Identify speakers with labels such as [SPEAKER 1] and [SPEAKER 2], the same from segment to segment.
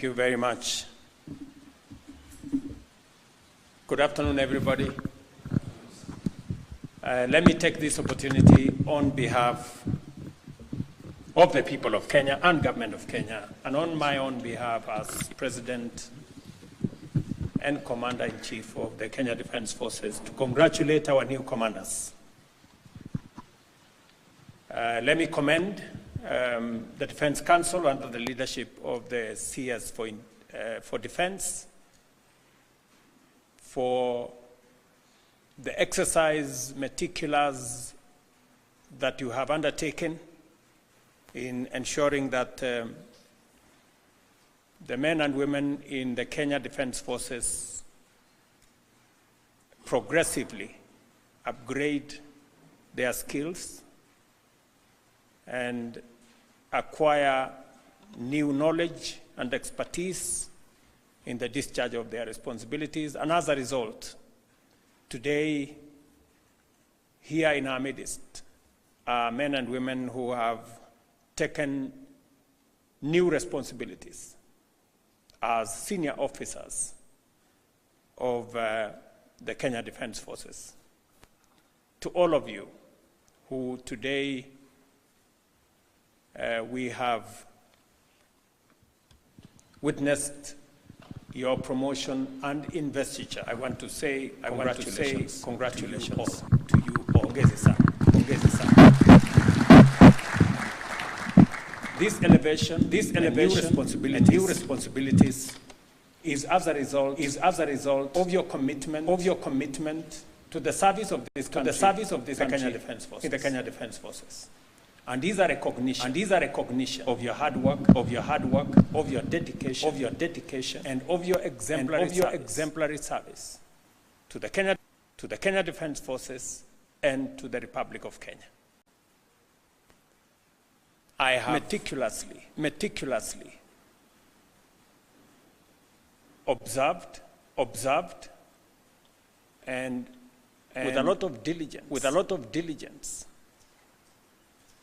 [SPEAKER 1] you very much. Good afternoon, everybody. Let me take this opportunity on behalf of the people of Kenya and government of Kenya, and on my own behalf as President and Commander-in-Chief of the Kenya Defence Forces, to congratulate our new commanders. Let me commend the Defence Council under the leadership of the CS for Defence for the exercise meticulous that you have undertaken in ensuring that the men and women in the Kenya Defence Forces progressively upgrade their skills and acquire new knowledge and expertise in the discharge of their responsibilities. And as a result, today, here in our midst are men and women who have taken new responsibilities as senior officers of the Kenya Defence Forces. To all of you who today we have witnessed your promotion and investiture, I want to say congratulations to you all. This elevation, new responsibilities is as a result of your commitment to the service of this country, in the Kenya Defence Forces. And these are recognition of your hard work, of your dedication, and of your exemplary service to the Kenya Defence Forces and to the Republic of Kenya. I have meticulously observed, and with a lot of diligence,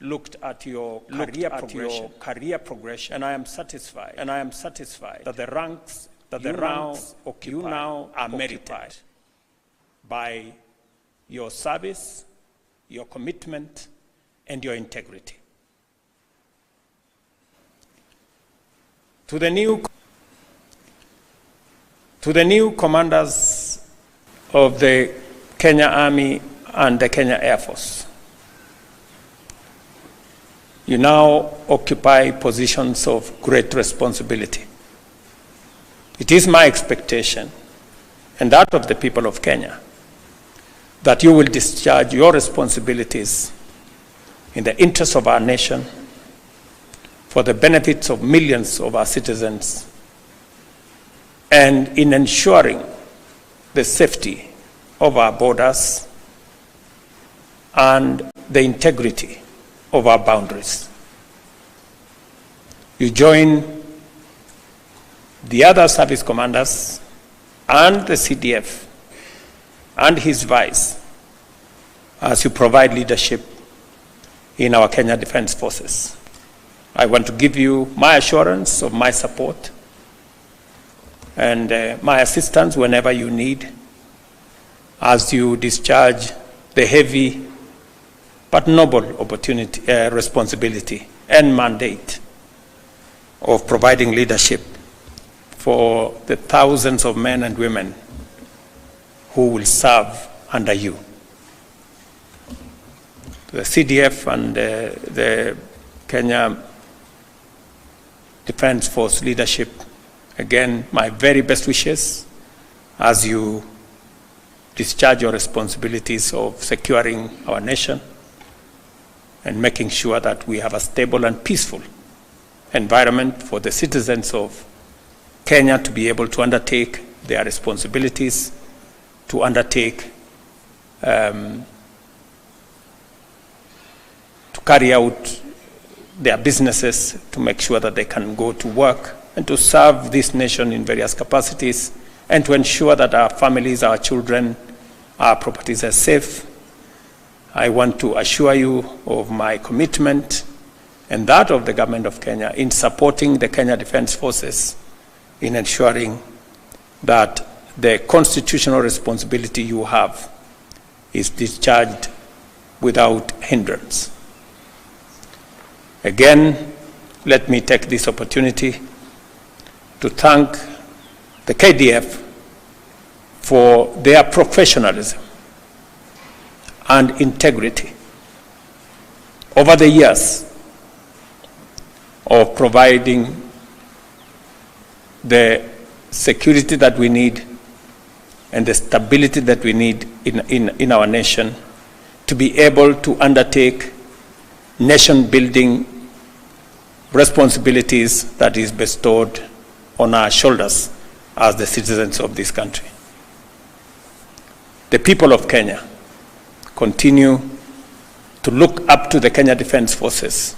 [SPEAKER 1] looked at your career progression, and I am satisfied that the ranks you now are merited by your service, your commitment, and your integrity. To the new commanders of the Kenya Army and the Kenya Air Force, you now occupy positions of great responsibility. It is my expectation, and that of the people of Kenya, that you will discharge your responsibilities in the interest of our nation, for the benefits of millions of our citizens, and in ensuring the safety of our borders and the integrity of our boundaries. You join the other service commanders and the CDF and his vice as you provide leadership in our Kenya Defence Forces. I want to give you my assurance of my support and my assistance whenever you need as you discharge the heavy but noble responsibility and mandate of providing leadership for the thousands of men and women who will serve under you. The CDF and the Kenya Defence Force leadership, again, my very best wishes as you discharge your responsibilities of securing our nation and making sure that we have a stable and peaceful environment for the citizens of Kenya to be able to undertake their responsibilities, to undertake, to carry out their businesses, to make sure that they can go to work and to serve this nation in various capacities, and to ensure that our families, our children, our properties are safe. I want to assure you of my commitment and that of the government of Kenya in supporting the Kenya Defence Forces in ensuring that the constitutional responsibility you have is discharged without hindrance. Again, let me take this opportunity to thank the KDF for their professionalism and integrity over the years of providing the security that we need and the stability that we need in our nation to be able to undertake nation-building responsibilities that is bestowed on our shoulders as the citizens of this country. The people of Kenya continue to look up to the Kenya Defence Forces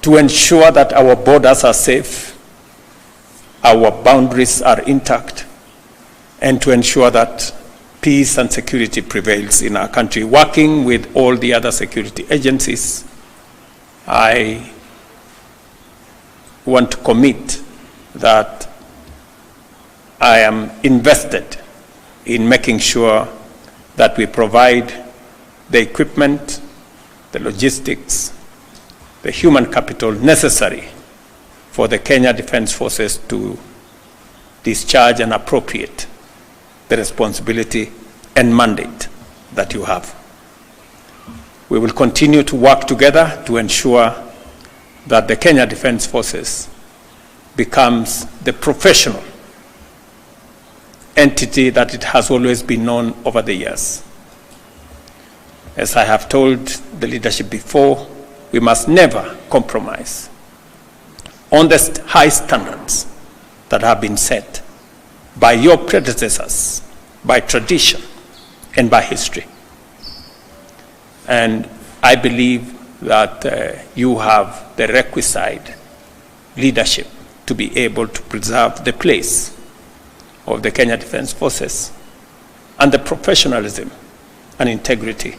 [SPEAKER 1] to ensure that our borders are safe, our boundaries are intact, and to ensure that peace and security prevails in our country. Working with all the other security agencies, I want to commit that I am invested in making sure that we provide the equipment, the logistics, the human capital necessary for the Kenya Defence Forces to discharge and appropriate the responsibility and mandate that you have. We will continue to work together to ensure that the Kenya Defence Forces becomes the professional entity that it has always been known over the years. As I have told the leadership before, we must never compromise on the high standards that have been set by your predecessors, by tradition, and by history. And I believe that you have the requisite leadership to be able to preserve the place of the Kenya Defence Forces and the professionalism and integrity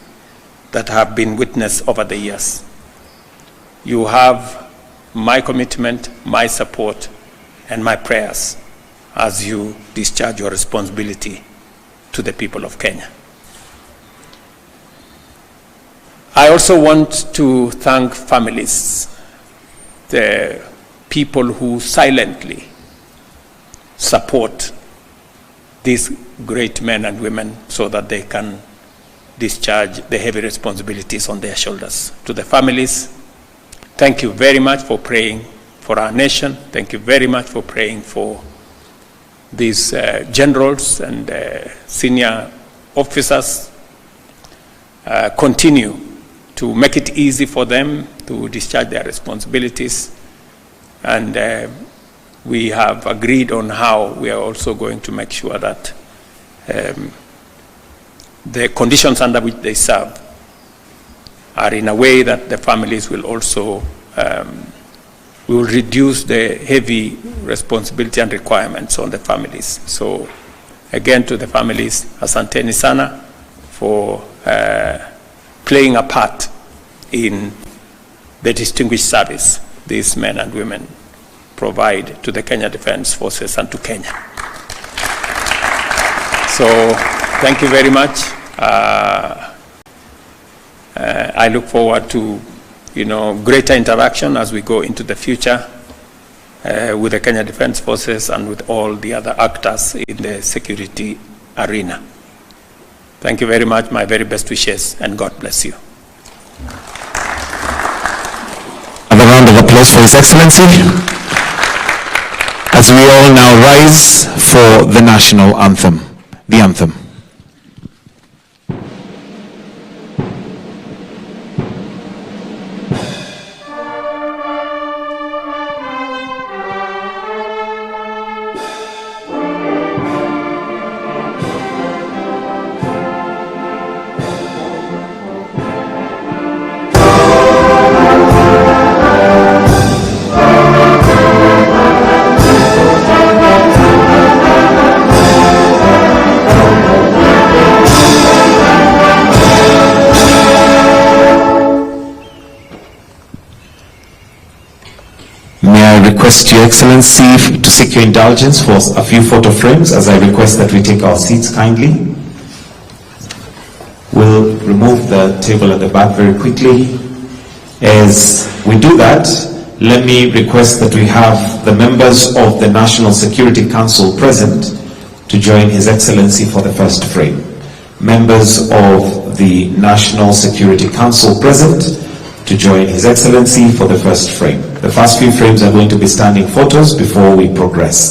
[SPEAKER 1] that have been witnessed over the years. You have my commitment, my support, and my prayers as you discharge your responsibility to the people of Kenya. I also want to thank families, the people who silently support these great men and women so that they can discharge the heavy responsibilities on their shoulders. To the families, thank you very much for praying for our nation. Thank you very much for praying for these generals and senior officers. Continue to make it easy for them to discharge their responsibilities. And we have agreed on how we are also going to make sure that the conditions under which they serve are in a way that the families will also will reduce the heavy responsibility and requirements on the families. So again, to the families, asanteni sana for playing a part in the distinguished service these men and women provide to the Kenya Defence Forces and to Kenya. So thank you very much. I look forward to greater interaction as we go into the future with the Kenya Defence Forces and with all the other actors in the security arena. Thank you very much. My very best wishes, and God bless you.
[SPEAKER 2] And a round of applause for His Excellency, as we all now rise for the national anthem, the anthem. request Your Excellency to seek your indulgence for a few photo frames as I request that we take our seats kindly. We'll remove the table at the back very quickly. As we do that, let me request that we have the members of the National Security Council present to join His Excellency for the first frame. Members of the National Security Council present to join His Excellency for the first frame. The first few frames are going to be standing photos before we progress.